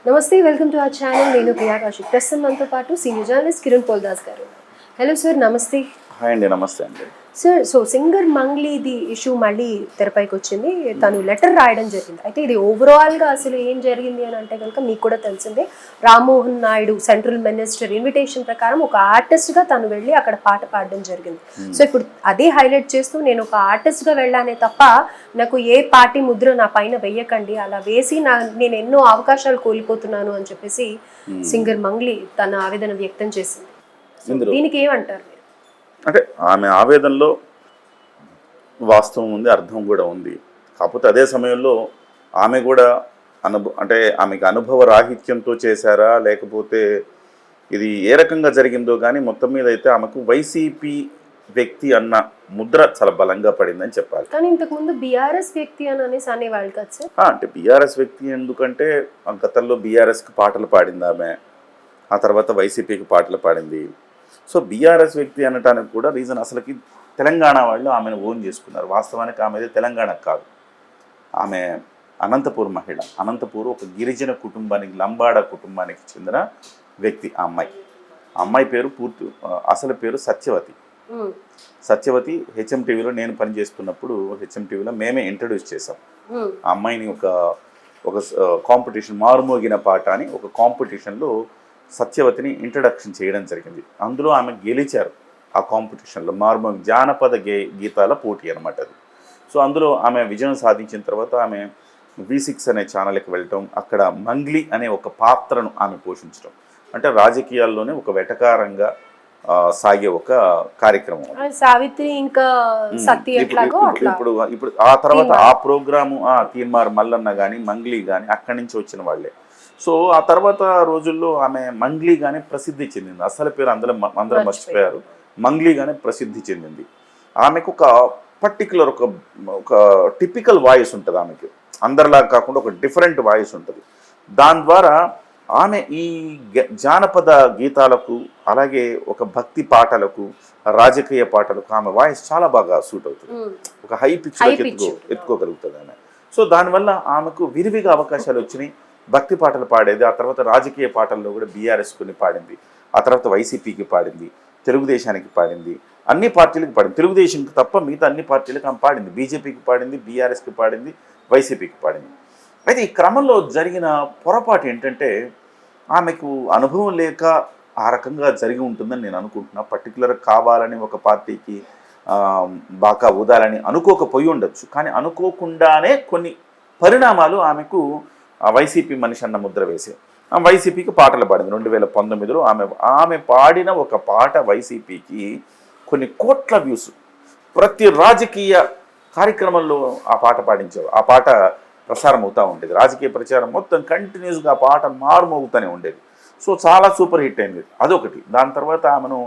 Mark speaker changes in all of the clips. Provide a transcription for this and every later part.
Speaker 1: నమస్తే, welcome to our channel. నేను ప్రియా కౌశిక్. ప్రస్తుతం మనతో పాటు సీనియర్ జర్నలిస్ట్ కిరణ్ పోల్దాస్ గారు. హలో సార్, నమస్తే.
Speaker 2: హాయ్ అండి, నమస్తే అండి.
Speaker 1: సార్, సింగర్ మంగ్లీది ఇష్యూ మళ్ళీ తెరపైకి వచ్చింది. తను లెటర్ రాయడం జరిగింది. అయితే ఇది ఓవరాల్గా అసలు ఏం జరిగింది అని అంటే కనుక మీకు కూడా తెలిసిందే. Rammohan Naidu central minister invitation ప్రకారం ఒక ఆర్టిస్ట్గా తను వెళ్ళి అక్కడ పాట పాడడం జరిగింది. సో ఇప్పుడు అదే హైలైట్ చేస్తూ నేను ఒక ఆర్టిస్ట్గా వెళ్ళానే తప్ప నాకు ఏ పార్టీ ముద్ర నా పైన వెయ్యకండి, అలా వేసి నేను ఎన్నో అవకాశాలు కోల్పోతున్నాను అని చెప్పేసి సింగర్ మంగ్లీ తన ఆవేదన వ్యక్తం చేసింది. దీనికి ఏమంటారు?
Speaker 2: అంటే ఆమె ఆవేదనలో వాస్తవం ఉంది, అర్థం కూడా ఉంది. కాకపోతే అదే సమయంలో ఆమె కూడా అంటే ఆమెకు అనుభవ రాహిత్యంతో చేశారా, లేకపోతే ఇది ఏ రకంగా జరిగిందో కానీ మొత్తం మీద అయితే ఆమెకు వైసీపీ వ్యక్తి అన్న ముద్ర చాలా బలంగా పడిందని చెప్పాలి.
Speaker 1: కానీ ఇంతకుముందు బీఆర్ఎస్ వ్యక్తి అని అనేసి అనేవాళ్ళు కదా సార్.
Speaker 2: అంటే బీఆర్ఎస్ వ్యక్తి ఎందుకంటే గతంలో బీఆర్ఎస్కి పాటలు పాడింది ఆమె, ఆ తర్వాత వైసీపీకి పాటలు పాడింది. సో బీఆర్ఎస్ వ్యక్తి అనటానికి కూడా రీజన్ అసలుకి తెలంగాణ వాళ్ళు ఆమెను ఓన్ చేసుకున్నారు. వాస్తవానికి ఆమెది తెలంగాణ కాదు, ఆమె అనంతపూర్ మహిళ. అనంతపూర్ ఒక గిరిజన కుటుంబానికి, లంబాడ కుటుంబానికి చెందిన వ్యక్తి. ఆ అమ్మాయి పేరు అసలు పేరు సత్యవతి. సత్యవతి హెచ్ఎం టీవీలో నేను పనిచేస్తున్నప్పుడు హెచ్ఎం టీవీలో మేమే ఇంట్రడ్యూస్ చేసాం ఆ అమ్మాయిని. ఒక కాంపిటీషన్, మారుమోగిన పాట అని ఒక కాంపిటీషన్లో సత్యవతిని ఇంట్రడక్షన్ చేయడం జరిగింది. అందులో ఆమె గెలిచారు ఆ కాంపిటీషన్లో. మారుమోగి జానపద గీతాల పోటీ అనమాట అది. సో అందులో ఆమె విజయం సాధించిన తర్వాత ఆమె V6 అనే ఛానల్కి వెళ్ళటం, అక్కడ మంగ్లీ అనే ఒక పాత్రను ఆమె పోషించడం, అంటే రాజకీయాల్లోనే ఒక వెటకారంగా సాగే ఒక కార్యక్రమం.
Speaker 1: సావిత్రి ఇంకా సత్య
Speaker 2: ఇప్పుడు ఆ తర్వాత ఆ ప్రోగ్రాము తీన్మార్ మల్లన్న కానీ మంగ్లీ కానీ అక్కడి నుంచి వచ్చిన వాళ్ళే. సో ఆ తర్వాత రోజుల్లో ఆమె మంగ్లీ కానీ ప్రసిద్ధి చెందింది. అసలు పేరు అందరం మర్చిపోయారు. మంగ్లీ కానీ ప్రసిద్ధి చెందింది. ఆమెకు ఒక పర్టికులర్ ఒక టిపికల్ వాయిస్ ఉంటుంది ఆమెకి. అందరిలాగా కాకుండా ఒక డిఫరెంట్ వాయిస్ ఉంటుంది. దాని ద్వారా ఆమె ఈ జానపద గీతాలకు, అలాగే ఒక భక్తి పాటలకు, రాజకీయ పాటలకు ఆమె వాయిస్ చాలా బాగా సూట్ అవుతుంది. ఒక హై పిచ్ ఎత్తుకోగలుగుతుంది ఆమె. సో దానివల్ల ఆమెకు విరివిగా అవకాశాలు వచ్చినాయి. భక్తి పాటలు పాడేది, ఆ తర్వాత రాజకీయ పాటల్లో కూడా బీఆర్ఎస్ కొన్ని పాడింది, ఆ తర్వాత వైసీపీకి పాడింది, తెలుగుదేశానికి పాడింది, అన్ని పార్టీలకు పాడింది. తెలుగుదేశంకి తప్ప మిగతా అన్ని పార్టీలకు ఆమె పాడింది. బీజేపీకి పాడింది, బీఆర్ఎస్కి పాడింది, వైసీపీకి పాడింది. అయితే ఈ క్రమంలో జరిగిన పొరపాటు ఏంటంటే ఆమెకు అనుభవం లేక ఆ రకంగా జరిగి ఉంటుందని నేను అనుకుంటున్నా. పర్టికులర్ కావాలని ఒక పార్టీకి బాగా ఊదాలని అనుకోకపోయి ఉండొచ్చు, కానీ అనుకోకుండానే కొన్ని పరిణామాలు ఆమెకు వైసీపీ మనిషి అన్న ముద్ర వేసే వైసీపీకి పాటలు పాడింది. 2019లో ఆమె పాడిన ఒక పాట వైసీపీకి కొన్ని కోట్ల వ్యూస్. ప్రతి రాజకీయ కార్యక్రమంలో ఆ పాట పాడించేవారు. ఆ పాట ప్రసారం అవుతూ ఉండేది. రాజకీయ ప్రచారం మొత్తం కంటిన్యూస్గా ఆ పాట మారుమోగుతూనే ఉండేది. సో చాలా సూపర్ హిట్ అయింది అదొకటి. దాని తర్వాత ఆమెను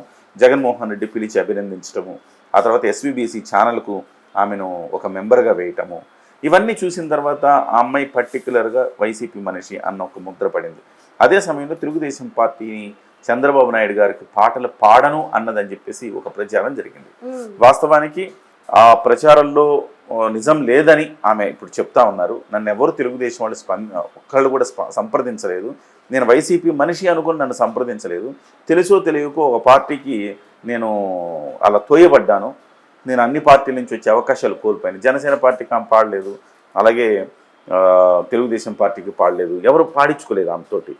Speaker 2: జగన్మోహన్ రెడ్డి పిలిచి అభినందించడము, ఆ తర్వాత SVBC ఛానల్కు ఆమెను ఒక మెంబర్గా వేయటము, ఇవన్నీ చూసిన తర్వాత ఆ అమ్మాయి పర్టికులర్గా వైసీపీ మనిషి అన్న ఒక ముద్ర పడింది. అదే సమయంలో తెలుగుదేశం పార్టీని చంద్రబాబు నాయుడు గారికి పాటలు పాడను అన్నదని చెప్పేసి ఒక ప్రచారం జరిగింది. వాస్తవానికి ఆ ప్రచారంలో నిజం లేదని ఆమె ఇప్పుడు చెప్తా ఉన్నారు. నన్ను ఎవరు తెలుగుదేశం వాళ్ళు ఒక్కళ్ళు కూడా సంప్రదించలేదు. నేను వైసీపీ మనిషి అనుకుని నన్ను సంప్రదించలేదు. తెలుసో తెలియకో ఒక పార్టీకి నేను అలా తోయబడ్డాను. నేను అన్ని పార్టీల నుంచి వచ్చే అవకాశాలు కోల్పోయాను. జనసేన పార్టీకి ఆమె పాడలేదు, అలాగే తెలుగుదేశం పార్టీకి పాడలేదు, ఎవరు పాడించుకోలేదు ఆమెతోటి.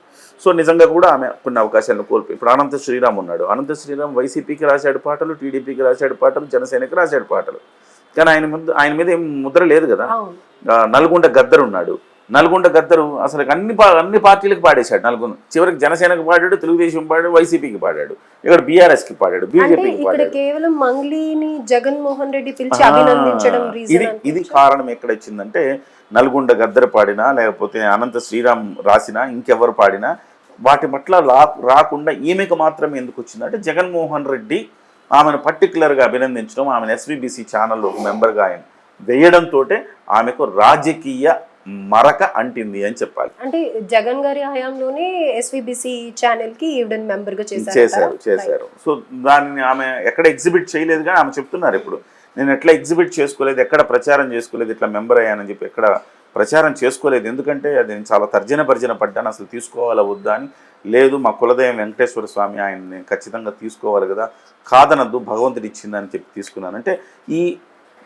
Speaker 2: సో నిజంగా కూడా ఆమె కొన్ని అవకాశాలను కోల్పోయి. ఇప్పుడు అనంత శ్రీరామ్ ఉన్నాడు. అనంత శ్రీరామ్ వైసీపీకి రాశాడు పాటలు, టీడీపీకి రాశాడు పాటలు, జనసేనకి రాశాడు పాటలు, కానీ ఆయన మీద ఏం ముద్ర లేదు కదా. నల్గొండ గద్దరు ఉన్నాడు. నల్గొండ గద్దరు అసలు అన్ని పార్టీలకు పాడేశాడు. నల్గొండ చివరికి జనసేనకు పాడాడు, తెలుగుదేశం పాడాడు, వైసీపీకి పాడాడు, ఇక్కడ బీఆర్ఎస్కి పాడాడు, బీజేపీకి పాడాడు.
Speaker 1: కేవలం మంగ్లీని జగన్మోహన్ రెడ్డి పిలిచి అభినందించడం
Speaker 2: ఇది కారణం ఎక్కడ వచ్చిందంటే, నల్గొండ గద్దరు పాడినా, లేకపోతే అనంత శ్రీరామ్ రాసినా, ఇంకెవరు పాడినా వాటి పట్ల రాకుండా ఈమెకు మాత్రమే ఎందుకు వచ్చిందంటే, జగన్మోహన్ రెడ్డి ఆమెను పర్టికులర్గా అభినందించడం, ఆమెను SVBC ఛానల్లో ఒక మెంబర్గా ఆయన వేయడంతో ఆమెకు రాజకీయ మరక అంటింది అని చెప్పాలి.
Speaker 1: అంటే జగన్ గారి హయాంలోనే SVBC ఛానల్ కి ఈవిడన్ మెంబర్ గా
Speaker 2: చేశారు. సో దానిని ఆమె ఎక్కడ ఎగ్జిబిట్ చేయలేదు, కానీ ఆమె చెప్తున్నారు ఇప్పుడు నేను ఎట్లా ఎగ్జిబిట్ చేసుకోలేదు, ఎక్కడ ప్రచారం చేసుకోలేదు, ఇట్లా మెంబర్ అయ్యానని చెప్పి ఎక్కడ ప్రచారం చేసుకోలేదు. ఎందుకంటే అది నేను చాలా తర్జన భర్జన పడ్డాను, అసలు తీసుకోవాలా వద్దా అని. లేదు, మా కులదైవం వెంకటేశ్వర స్వామి, ఆయన నేను ఖచ్చితంగా తీసుకోవాలి కదా, కాదనద్దు, భగవంతుడు ఇచ్చిందని చెప్పి తీసుకున్నాను. అంటే ఈ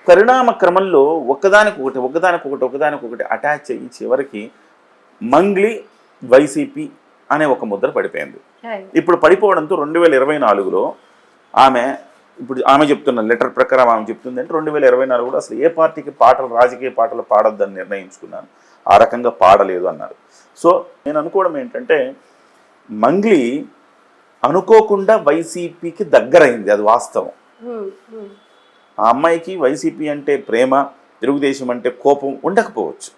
Speaker 2: పరిణామ క్రమంలో ఒకదానికొకటి అటాచ్ అయ్యి చివరికి మంగ్లీ వైసీపీ అనే ఒక ముద్ర పడిపోయింది. ఇప్పుడు పడిపోవడంతో 2024లో ఆమె చెప్తున్న లెటర్ ప్రకారం ఆమె చెప్తుంది అంటే 2024 అసలు ఏ పార్టీకి రాజకీయ పాటలు పాడొద్దని నిర్ణయించుకున్నాను, ఆ రకంగా పాడలేదు అన్నారు. సో నేను అనుకోవడం ఏంటంటే మంగ్లీ అనుకోకుండా వైసీపీకి దగ్గరైంది, అది వాస్తవం. ఆ అమ్మాయికి వైసీపీ అంటే ప్రేమ, తెలుగుదేశం అంటే కోపం ఉండకపోవచ్చు,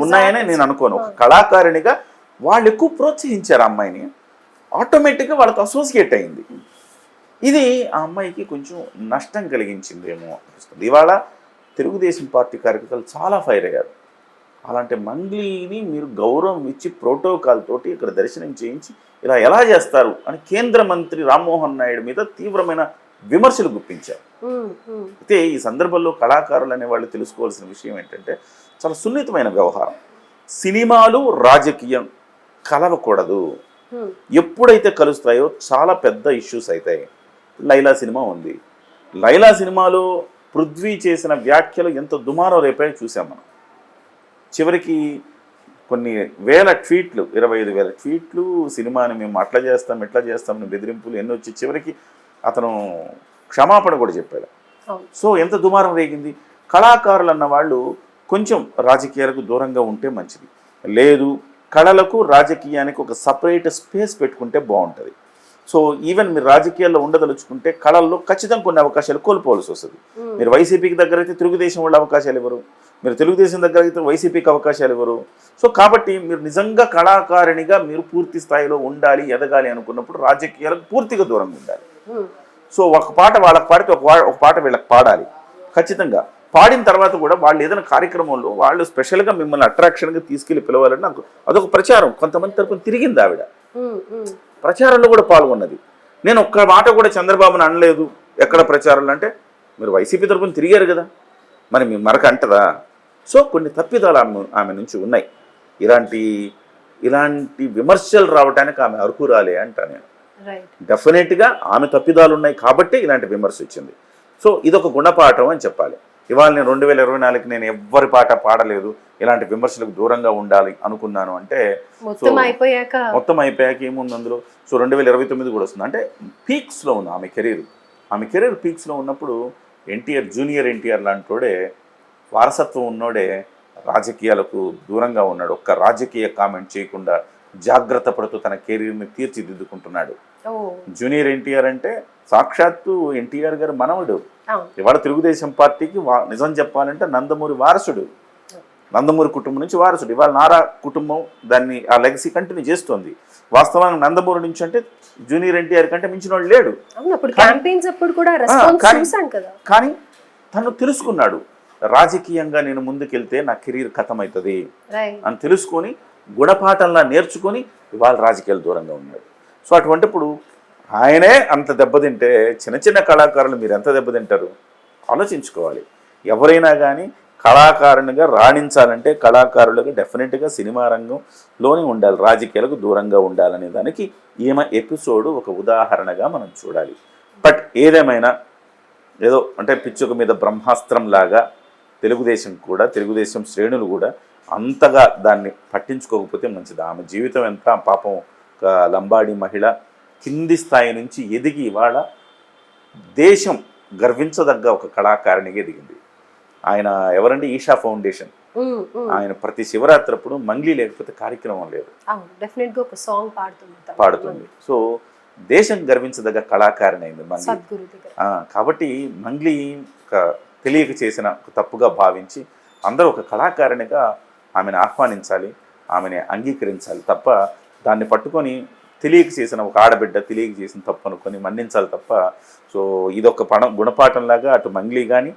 Speaker 2: ఉన్నాయనే నేను అనుకోను. ఒక కళాకారిణిగా వాళ్ళు ఎక్కువ ప్రోత్సహించారు ఆ అమ్మాయిని, ఆటోమేటిక్గా వాళ్ళతో అసోసియేట్ అయింది. ఇది ఆ అమ్మాయికి కొంచెం నష్టం కలిగించిందేమో అనిపిస్తుంది. ఇవాళ తెలుగుదేశం పార్టీ కార్యకర్తలు చాలా ఫైర్ అయ్యారు. అలాంటి మంగ్లీని మీరు గౌరవం ఇచ్చి ప్రోటోకాల్ తోటి ఇక్కడ దర్శనం చేయించి ఇలా ఎలా చేస్తారు అని కేంద్ర మంత్రి రామ్మోహన్ నాయుడు మీద తీవ్రమైన విమర్శలు గుప్పించారు. అయితే ఈ సందర్భంలో కళాకారులు అనే వాళ్ళు తెలుసుకోవాల్సిన విషయం ఏంటంటే చాలా సున్నితమైన వ్యవహారం. సినిమాలు రాజకీయం కలవకూడదు. ఎప్పుడైతే కలుస్తాయో చాలా పెద్ద ఇష్యూస్ అవుతాయి. లైలా సినిమా ఉంది. లైలా సినిమాలో పృథ్వీ చేసిన వ్యాఖ్యలు ఎంత దుమారం రేపాయో చూసాం మనం. చివరికి కొన్ని వేల ట్వీట్లు, 25,000 ట్వీట్లు, సినిమాని మేము అట్లా చేస్తాం ఇట్లా చేస్తామని బెదిరింపులు ఎన్ని వచ్చి చివరికి అతను క్షమాపణ కూడా చెప్పాడు. సో ఎంత దుమారం రేగింది. కళాకారులు అన్న వాళ్ళు కొంచెం రాజకీయాలకు దూరంగా ఉంటే మంచిది. లేదు, కళలకు రాజకీయానికి ఒక సపరేట్ స్పేస్ పెట్టుకుంటే బాగుంటుంది. సో ఈవెన్ మీరు రాజకీయాల్లో ఉండదలుచుకుంటే కళల్లో ఖచ్చితంగా కొన్ని అవకాశాలు కోల్పోవాల్సి వస్తుంది. మీరు వైసీపీకి దగ్గర అయితే తెలుగుదేశం వాళ్ళు అవకాశాలు ఇవ్వరు, మీరు తెలుగుదేశం దగ్గర అయితే వైసీపీకి అవకాశాలు ఇవ్వరు. సో కాబట్టి మీరు నిజంగా కళాకారిణిగా మీరు పూర్తి స్థాయిలో ఉండాలి, ఎదగాలి అనుకున్నప్పుడు రాజకీయాలకు పూర్తిగా దూరంగా ఉండాలి. సో ఒక పాట వాళ్ళకి పాడితే ఒక పాట వీళ్ళకి పాడాలి. ఖచ్చితంగా పాడిన తర్వాత కూడా వాళ్ళు ఏదైనా కార్యక్రమంలో వాళ్ళు స్పెషల్గా మిమ్మల్ని అట్రాక్షన్గా తీసుకెళ్ళి పిలవాలని నాకు అదొక ప్రచారం. కొంతమంది తరపున తిరిగింది ఆవిడ, ప్రచారంలో కూడా పాల్గొన్నది. నేను ఒక్క మాట కూడా చంద్రబాబుని అనలేదు ఎక్కడ ప్రచారంలో. అంటే మీరు వైసీపీ తరపున తిరిగారు కదా, మరి మీ మరక అంటదా? సో కొన్ని తప్పిదాలు ఆమె నుంచి ఉన్నాయి. ఇలాంటి విమర్శలు రావడానికి ఆమె అర్హురాలే అంట నేను. డెఫినెట్గా ఆమె తప్పిదాలు ఉన్నాయి కాబట్టి ఇలాంటి విమర్శ వచ్చింది. సో ఇదొక గుణపాఠం అని చెప్పాలి. ఇవాళ నేను 2024కి నేను ఎవ్వరి పాట పాడలేదు, ఇలాంటి విమర్శలకు దూరంగా ఉండాలి అనుకున్నాను అంటే మొత్తం అయిపోయాక ఏముంది అందులో. సో 2029 కూడా వస్తుంది. అంటే పీక్స్లో ఉంది ఆమె కెరీర్ పీక్స్లో ఉన్నప్పుడు జూనియర్ ఎన్టీఆర్ లాంటోడే, వారసత్వం ఉన్నోడే రాజకీయాలకు దూరంగా ఉన్నాడు. ఒక్క రాజకీయ కామెంట్ చేయకుండా జాగ్రత్త పడుతూ తన కెరీర్ని తీర్చిదిద్దుకుంటున్నాడు. జూనియర్ ఎన్టీఆర్ అంటే సాక్షాత్తు ఎన్టీఆర్ గారు మనవడు. ఇవాళ తెలుగుదేశం పార్టీకి నిజం చెప్పాలంటే నందమూరి వారసుడు, నందమూరి కుటుంబం నుంచి వారసుడు. ఇవాళ నారా కుటుంబం దాన్ని ఆ లెగసీ కంటిన్యూ చేస్తోంది. వాస్తవంగా నందమూరి నుంచి అంటే జూనియర్ ఎన్టీఆర్ కంటే మించిన వాడు లేడు. కానీ తను తెలుసుకున్నాడు, రాజకీయంగా నేను ముందుకెళ్తే నా కెరీర్ ఖతమవుతుంది అని తెలుసుకొని గుణపాఠంలా నేర్చుకొని ఇవాళ రాజకీయాలు దూరంగా ఉన్నాడు. సో అటువంటిప్పుడు ఆయనే అంత దెబ్బతింటే చిన్న చిన్న కళాకారులు మీరు ఎంత దెబ్బతింటారు ఆలోచించుకోవాలి. ఎవరైనా కానీ కళాకారునిగా రాణించాలంటే కళాకారులుగా డెఫినెట్గా సినిమా రంగంలోనే ఉండాలి, రాజకీయాలకు దూరంగా ఉండాలనే దానికి ఈమె ఎపిసోడ్ ఒక ఉదాహరణగా మనం చూడాలి. బట్ ఏదేమైనా ఏదో అంటే పిచ్చుక మీద బ్రహ్మాస్త్రం లాగా తెలుగుదేశం శ్రేణులు కూడా అంతగా దాన్ని పట్టించుకోకపోతే మంచిది. ఆమె జీవితం ఎంత పాపం, ఒక లంబాడి మహిళ కింది స్థాయి నుంచి ఎదిగి ఇవాళ దేశం గర్వించదగ్గ ఒక కళాకారిణిగా ఎదిగింది. ఆయన ఎవరండి, ఈషా ఫౌండేషన్. ఆయన ప్రతి శివరాత్రి అప్పుడు మంగ్లీ లేకపోతే కార్యక్రమం లేదు, పాడుతుంది. సో దేశం గర్వించదగ్గ కళాకారిణి అయింది మంగ్లీ. కాబట్టి మంగ్లీ తెలియక చేసిన తప్పుగా భావించి అందరూ ఒక కళాకారిణిగా ఆమెను ఆహ్వానించాలి, ఆమెని అంగీకరించాలి తప్ప దాన్ని పట్టుకొని తెలియక చేసిన ఒక ఆడబిడ్డ తెలియక చేసిన తప్పు అనుకొని మన్నించాలి తప్ప. సో ఇదొక గుణపాఠంలాగా అటు మంగ్లీ కానీ